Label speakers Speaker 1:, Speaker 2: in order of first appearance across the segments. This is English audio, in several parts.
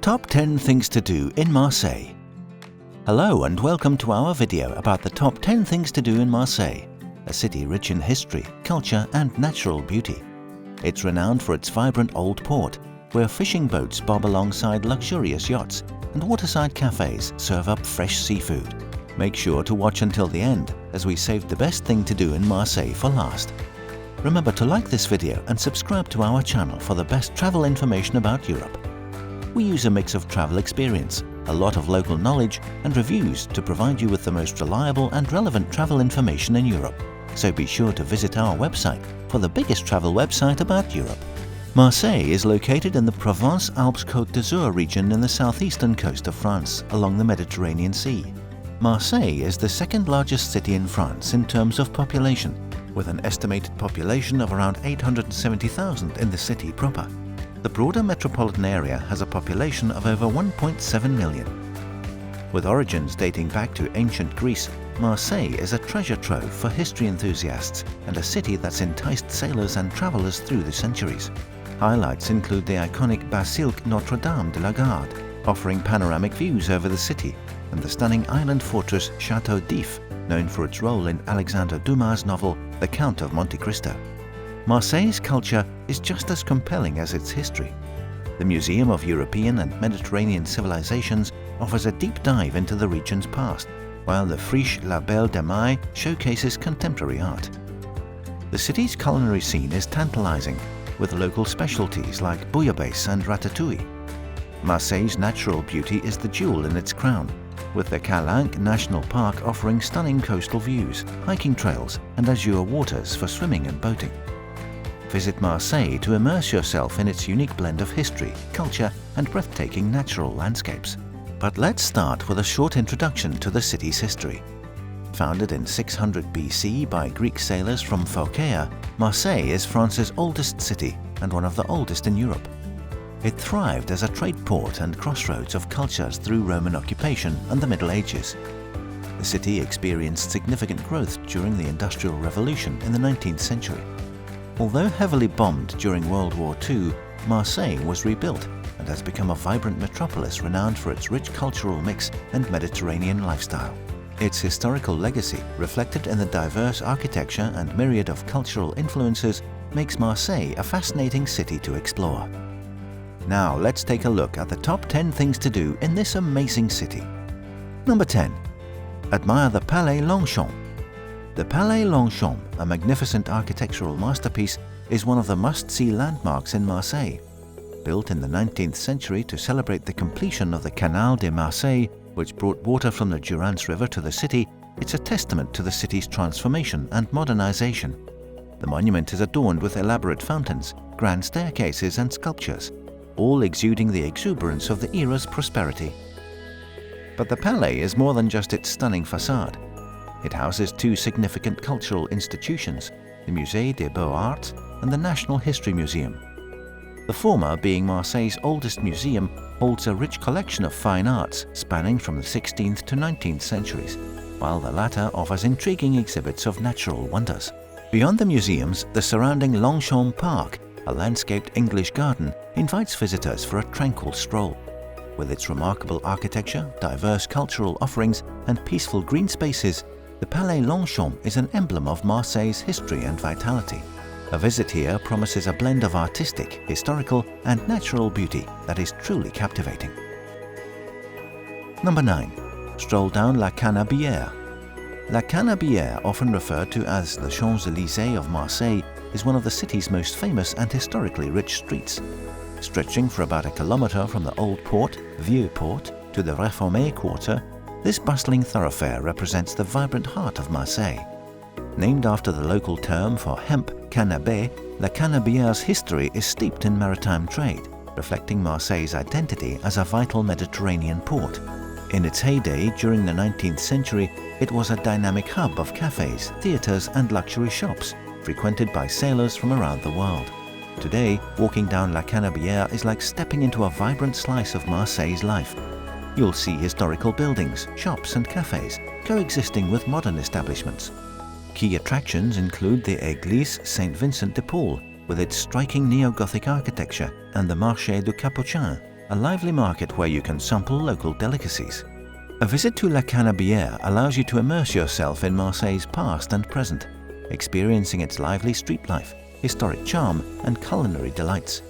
Speaker 1: Top 10 Things to Do in Marseille. Hello and welcome to our video about the top 10 things to do in Marseille, a city rich in history, culture and natural beauty. It's renowned for its vibrant old port, where fishing boats bob alongside luxurious yachts and waterside cafes serve up fresh seafood. Make sure to watch until the end, as we saved the best thing to do in Marseille for last. Remember to like this video and subscribe to our channel for the best travel information about Europe. We use a mix of travel experience, a lot of local knowledge and reviews to provide you with the most reliable and relevant travel information in Europe. So be sure to visit our website for the biggest travel website about Europe. Marseille is located in the Provence-Alpes-Côte d'Azur region in the southeastern coast of France, along the Mediterranean Sea. Marseille is the second largest city in France in terms of population, with an estimated population of around 870,000 in the city proper. The broader metropolitan area has a population of over 1.7 million. With origins dating back to ancient Greece, Marseille is a treasure trove for history enthusiasts and a city that's enticed sailors and travelers through the centuries. Highlights include the iconic Basilique Notre-Dame de la Garde, offering panoramic views over the city, and the stunning island fortress Château, known for its role in Alexandre Dumas' novel The Count of Monte Cristo. Marseille's culture is just as compelling as its history. The MuCEM of European and Mediterranean Civilisations offers a deep dive into the region's past, while the Friche La Belle de Mai showcases contemporary art. The city's culinary scene is tantalizing, with local specialties like bouillabaisse and ratatouille. Marseille's natural beauty is the jewel in its crown, with the Calanques National Park offering stunning coastal views, hiking trails and azure waters for swimming and boating. Visit Marseille to immerse yourself in its unique blend of history, culture and breathtaking natural landscapes. But let's start with a short introduction to the city's history. Founded in 600 BC by Greek sailors from Phocaea, Marseille is France's oldest city and one of the oldest in Europe. It thrived as a trade port and crossroads of cultures through Roman occupation and the Middle Ages. The city experienced significant growth during the Industrial Revolution in the 19th century. Although heavily bombed during World War II, Marseille was rebuilt and has become a vibrant metropolis renowned for its rich cultural mix and Mediterranean lifestyle. Its historical legacy, reflected in the diverse architecture and myriad of cultural influences, makes Marseille a fascinating city to explore. Now let's take a look at the top 10 things to do in this amazing city. Number 10. Admire the Palais Longchamp. The Palais Longchamp, a magnificent architectural masterpiece, is one of the must-see landmarks in Marseille. Built in the 19th century to celebrate the completion of the Canal de Marseille, which brought water from the Durance River to the city, it's a testament to the city's transformation and modernization. The monument is adorned with elaborate fountains, grand staircases and sculptures, all exuding the exuberance of the era's prosperity. But the Palais is more than just its stunning facade. It houses two significant cultural institutions, the Musée des Beaux-Arts and the National History Museum. The former, being Marseille's oldest museum, holds a rich collection of fine arts spanning from the 16th to 19th centuries, while the latter offers intriguing exhibits of natural wonders. Beyond the museums, the surrounding Longchamp Park, a landscaped English garden, invites visitors for a tranquil stroll. With its remarkable architecture, diverse cultural offerings and peaceful green spaces, the Palais Longchamp is an emblem of Marseille's history and vitality. A visit here promises a blend of artistic, historical and natural beauty that is truly captivating. Number 9. Stroll down La Canebière. La Canebière, often referred to as the Champs-Élysées of Marseille, is one of the city's most famous and historically rich streets. Stretching for about a kilometre from the old port, Vieux Port, to the Réformé quarter, this bustling thoroughfare represents the vibrant heart of Marseille. Named after the local term for hemp, Canebière, La Canebière's history is steeped in maritime trade, reflecting Marseille's identity as a vital Mediterranean port. In its heyday during the 19th century, it was a dynamic hub of cafes, theatres and luxury shops, frequented by sailors from around the world. Today, walking down La Canebière is like stepping into a vibrant slice of Marseille's life. You'll see historical buildings, shops and cafes coexisting with modern establishments. Key attractions include the Église Saint Vincent de Paul, with its striking neo-Gothic architecture, and the Marché du Capucin, a lively market where you can sample local delicacies. A visit to La Canebière allows you to immerse yourself in Marseille's past and present, experiencing its lively street life, historic charm, and culinary delights.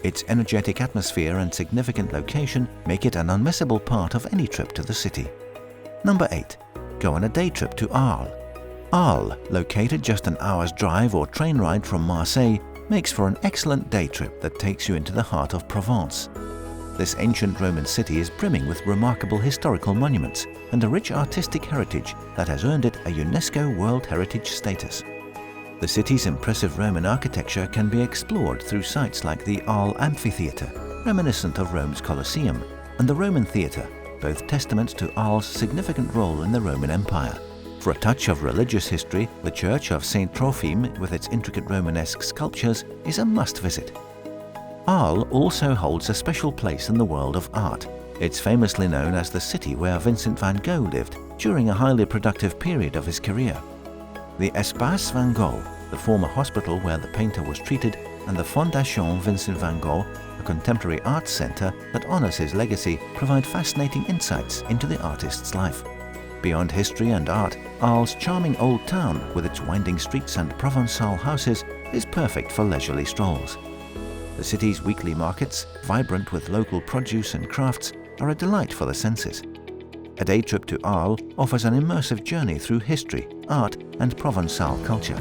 Speaker 1: Its energetic atmosphere and significant location make it an unmissable part of any trip to the city. Number 8. Go on a day trip to Arles. Arles, located just an hour's drive or train ride from Marseille, makes for an excellent day trip that takes you into the heart of Provence. This ancient Roman city is brimming with remarkable historical monuments and a rich artistic heritage that has earned it a UNESCO World Heritage status. The city's impressive Roman architecture can be explored through sites like the Arles Amphitheatre, reminiscent of Rome's Colosseum, and the Roman Theatre, both testaments to Arles' significant role in the Roman Empire. For a touch of religious history, the Church of Saint Trophime, with its intricate Romanesque sculptures, is a must-visit. Arles also holds a special place in the world of art. It's famously known as the city where Vincent van Gogh lived during a highly productive period of his career. The Espace Van Gogh, the former hospital where the painter was treated, and the Fondation Vincent van Gogh, a contemporary arts centre that honours his legacy, provide fascinating insights into the artist's life. Beyond history and art, Arles' charming old town, with its winding streets and Provençal houses, is perfect for leisurely strolls. The city's weekly markets, vibrant with local produce and crafts, are a delight for the senses. A day trip to Arles offers an immersive journey through history, art, and Provençal culture,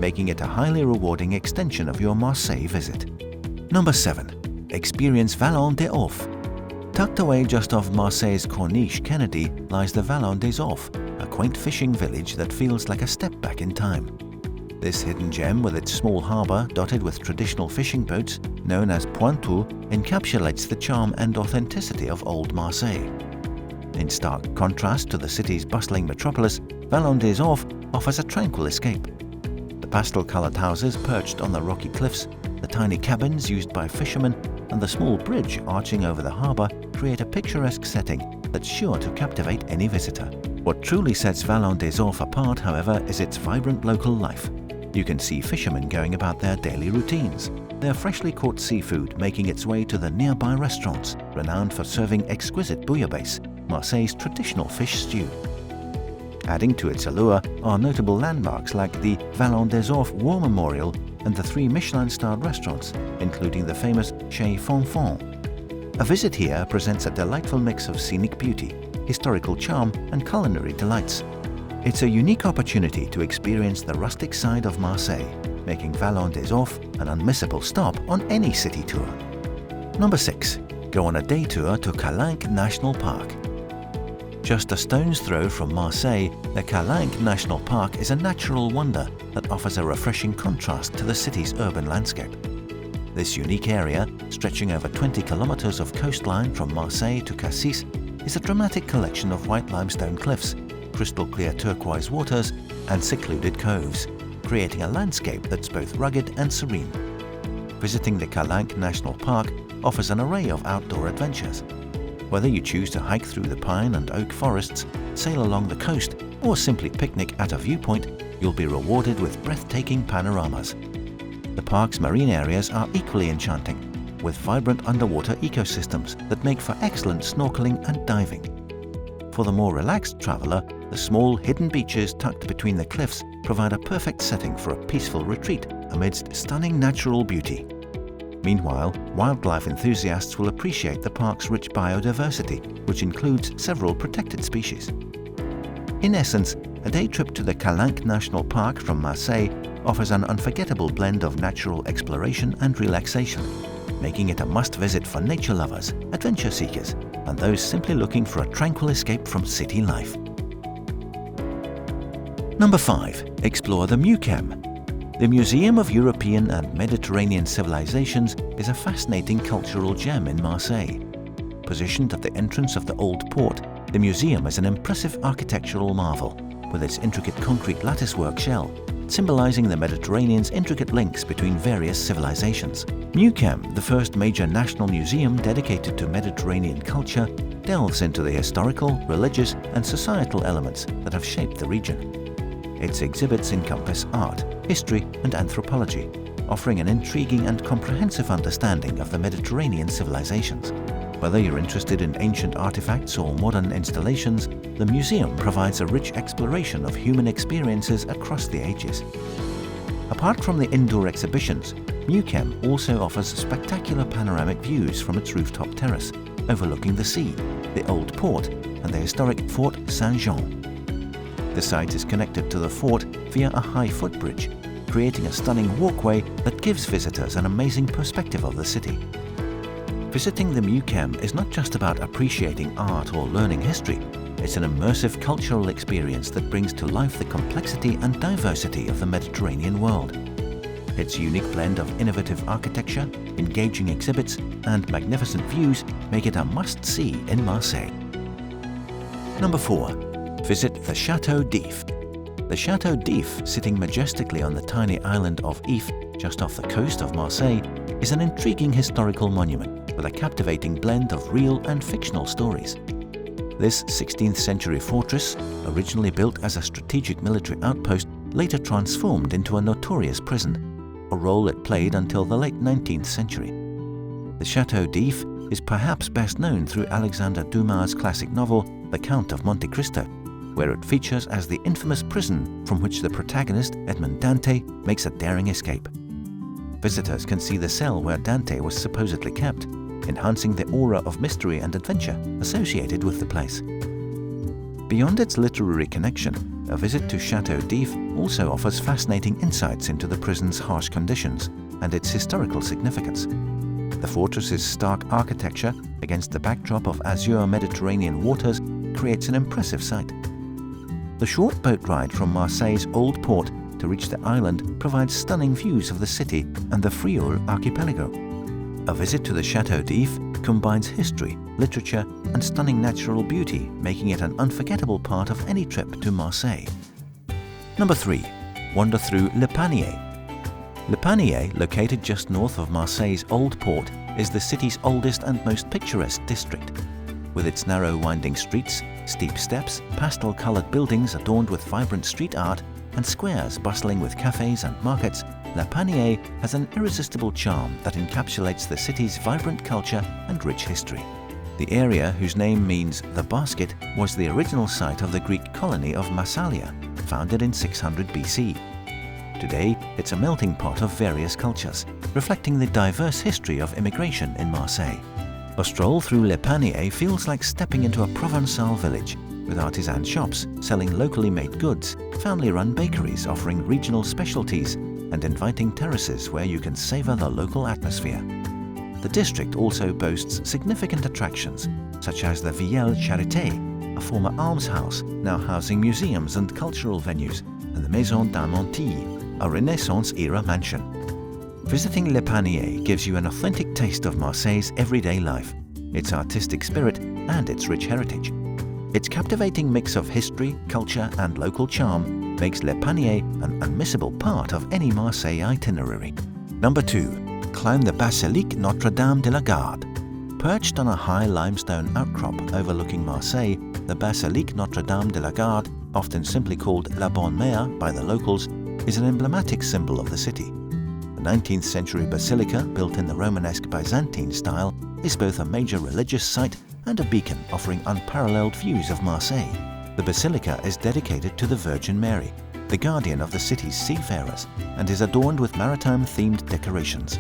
Speaker 1: making it a highly rewarding extension of your Marseille visit. Number 7. Experience Vallon des Auffes. Tucked away just off Marseille's Corniche Kennedy lies the Vallon des Auffes, a quaint fishing village that feels like a step back in time. This hidden gem, with its small harbour dotted with traditional fishing boats known as pointeux, encapsulates the charm and authenticity of old Marseille. In stark contrast to the city's bustling metropolis, Vallon des Auffes offers a tranquil escape. The pastel-coloured houses perched on the rocky cliffs, the tiny cabins used by fishermen, and the small bridge arching over the harbour create a picturesque setting that's sure to captivate any visitor. What truly sets Vallon des Auffes apart, however, is its vibrant local life. You can see fishermen going about their daily routines, their freshly caught seafood making its way to the nearby restaurants, renowned for serving exquisite bouillabaisse, Marseille's traditional fish stew. Adding to its allure are notable landmarks like the Vallon des Auffes War Memorial and the 3 Michelin-starred restaurants, including the famous Chez Fonfon. A visit here presents a delightful mix of scenic beauty, historical charm, and culinary delights. It's a unique opportunity to experience the rustic side of Marseille, making Vallon des Auffes an unmissable stop on any city tour. Number 6. Go on a day tour to Calanques National Park. Just a stone's throw from Marseille, the Calanques National Park is a natural wonder that offers a refreshing contrast to the city's urban landscape. This unique area, stretching over 20 kilometers of coastline from Marseille to Cassis, is a dramatic collection of white limestone cliffs, crystal-clear turquoise waters, and secluded coves, creating a landscape that's both rugged and serene. Visiting the Calanques National Park offers an array of outdoor adventures. Whether you choose to hike through the pine and oak forests, sail along the coast, or simply picnic at a viewpoint, you'll be rewarded with breathtaking panoramas. The park's marine areas are equally enchanting, with vibrant underwater ecosystems that make for excellent snorkeling and diving. For the more relaxed traveller, the small hidden beaches tucked between the cliffs provide a perfect setting for a peaceful retreat amidst stunning natural beauty. Meanwhile, wildlife enthusiasts will appreciate the park's rich biodiversity, which includes several protected species. In essence, a day trip to the Calanques National Park from Marseille offers an unforgettable blend of natural exploration and relaxation, making it a must-visit for nature lovers, adventure seekers, and those simply looking for a tranquil escape from city life. Number 5. Explore the MuCEM. The Museum of European and Mediterranean Civilisations is a fascinating cultural gem in Marseille. Positioned at the entrance of the Old Port, the museum is an impressive architectural marvel, with its intricate concrete latticework shell, symbolising the Mediterranean's intricate links between various civilizations. MuCEM, the first major national museum dedicated to Mediterranean culture, delves into the historical, religious, and societal elements that have shaped the region. Its exhibits encompass art, history, and anthropology, offering an intriguing and comprehensive understanding of the Mediterranean civilizations. Whether you're interested in ancient artifacts or modern installations, the museum provides a rich exploration of human experiences across the ages. Apart from the indoor exhibitions, MuCEM also offers spectacular panoramic views from its rooftop terrace, overlooking the sea, the Old Port, and the historic Fort Saint-Jean. The site is connected to the fort via a high footbridge, creating a stunning walkway that gives visitors an amazing perspective of the city. Visiting the MuCEM is not just about appreciating art or learning history. It's an immersive cultural experience that brings to life the complexity and diversity of the Mediterranean world. Its unique blend of innovative architecture, engaging exhibits, and magnificent views make it a must-see in Marseille. Number 4. Visit the Château d'If. The Château d'If, sitting majestically on the tiny island of If, just off the coast of Marseille, is an intriguing historical monument with a captivating blend of real and fictional stories. This 16th century fortress, originally built as a strategic military outpost, later transformed into a notorious prison, a role it played until the late 19th century. The Château d'If is perhaps best known through Alexandre Dumas' classic novel, The Count of Monte Cristo, where it features as the infamous prison from which the protagonist, Edmond Dante, makes a daring escape. Visitors can see the cell where Dante was supposedly kept, enhancing the aura of mystery and adventure associated with the place. Beyond its literary connection, a visit to Château d'If also offers fascinating insights into the prison's harsh conditions and its historical significance. The fortress's stark architecture against the backdrop of azure Mediterranean waters creates an impressive sight. The short boat ride from Marseille's Old Port to reach the island provides stunning views of the city and the Frioul archipelago. A visit to the Château d'If combines history, literature, and stunning natural beauty, making it an unforgettable part of any trip to Marseille. Number 3. Wander through Le Panier. Le Panier, located just north of Marseille's Old Port, is the city's oldest and most picturesque district. With its narrow winding streets, steep steps, pastel-colored buildings adorned with vibrant street art, and squares bustling with cafes and markets, Le Panier has an irresistible charm that encapsulates the city's vibrant culture and rich history. The area, whose name means the basket, was the original site of the Greek colony of Massalia, founded in 600 BC. Today, it's a melting pot of various cultures, reflecting the diverse history of immigration in Marseille. A stroll through Le Panier feels like stepping into a Provençal village, with artisan shops selling locally made goods, family-run bakeries offering regional specialties, and inviting terraces where you can savor the local atmosphere. The district also boasts significant attractions, such as the Vieille Charité, a former almshouse now housing museums and cultural venues, and the Maison d'Armentie, a Renaissance-era mansion. Visiting Le Panier gives you an authentic taste of Marseille's everyday life, its artistic spirit, and its rich heritage. Its captivating mix of history, culture, and local charm makes Le Panier an unmissable part of any Marseille itinerary. Number 2. Climb the Basilique Notre-Dame de la Garde. Perched on a high limestone outcrop overlooking Marseille, the Basilique Notre-Dame de la Garde, often simply called La Bonne Mère by the locals, is an emblematic symbol of the city. The 19th century basilica, built in the Romanesque Byzantine style, is both a major religious site and a beacon offering unparalleled views of Marseille. The basilica is dedicated to the Virgin Mary, the guardian of the city's seafarers, and is adorned with maritime-themed decorations.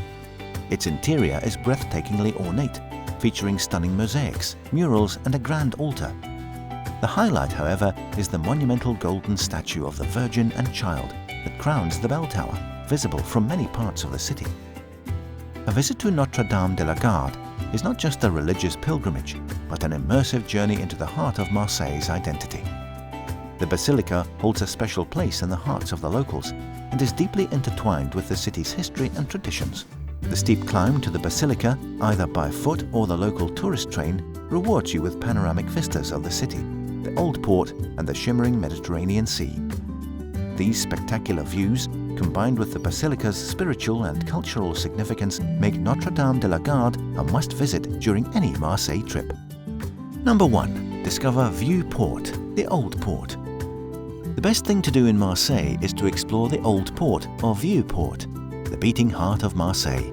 Speaker 1: Its interior is breathtakingly ornate, featuring stunning mosaics, murals, and a grand altar. The highlight, however, is the monumental golden statue of the Virgin and Child that crowns the bell tower, visible from many parts of the city. A visit to Notre-Dame de la Garde is not just a religious pilgrimage, but an immersive journey into the heart of Marseille's identity. The basilica holds a special place in the hearts of the locals and is deeply intertwined with the city's history and traditions. The steep climb to the basilica, either by foot or the local tourist train, rewards you with panoramic vistas of the city, the Old Port, and the shimmering Mediterranean Sea. These spectacular views, combined with the basilica's spiritual and cultural significance, make Notre-Dame de la Garde a must-visit during any Marseille trip. Number 1. Discover Vieux Port, the Old Port. The best thing to do in Marseille is to explore the Old Port, or Vieux Port. the beating heart of Marseille.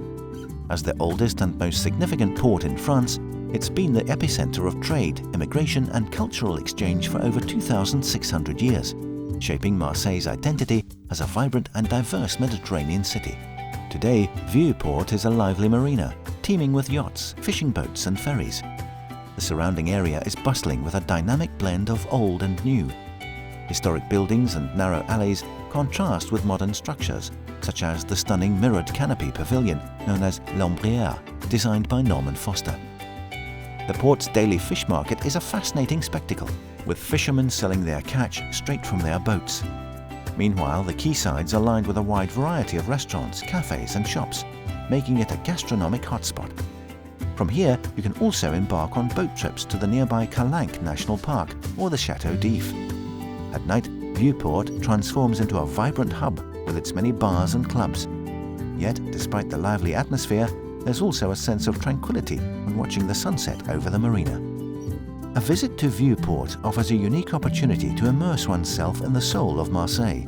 Speaker 1: As the oldest and most significant port in France, it's been the epicenter of trade, immigration and cultural exchange for over 2,600 years, shaping Marseille's identity as a vibrant and diverse Mediterranean city. Today, Vieux Port is a lively marina, teeming with yachts, fishing boats and ferries. The surrounding area is bustling with a dynamic blend of old and new. Historic buildings and narrow alleys contrast with modern structures, such as the stunning mirrored canopy pavilion known as L'Ombrière, designed by Norman Foster. The port's daily fish market is a fascinating spectacle, with fishermen selling their catch straight from their boats. Meanwhile, the quaysides are lined with a wide variety of restaurants, cafes and shops, making it a gastronomic hotspot. From here, you can also embark on boat trips to the nearby Calanques National Park or the Château d'Auffes. At night, Vieux Port transforms into a vibrant hub with its many bars and clubs. Yet, despite the lively atmosphere, there's also a sense of tranquility when watching the sunset over the marina. A visit to Vieux Port offers a unique opportunity to immerse oneself in the soul of Marseille.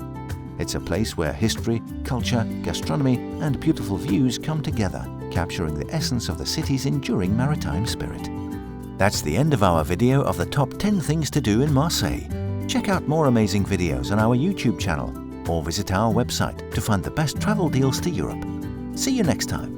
Speaker 1: It's a place where history, culture, gastronomy and beautiful views come together, capturing the essence of the city's enduring maritime spirit. That's the end of our video of the top 10 things to do in Marseille. Check out more amazing videos on our YouTube channel or visit our website to find the best travel deals to Europe. See you next time.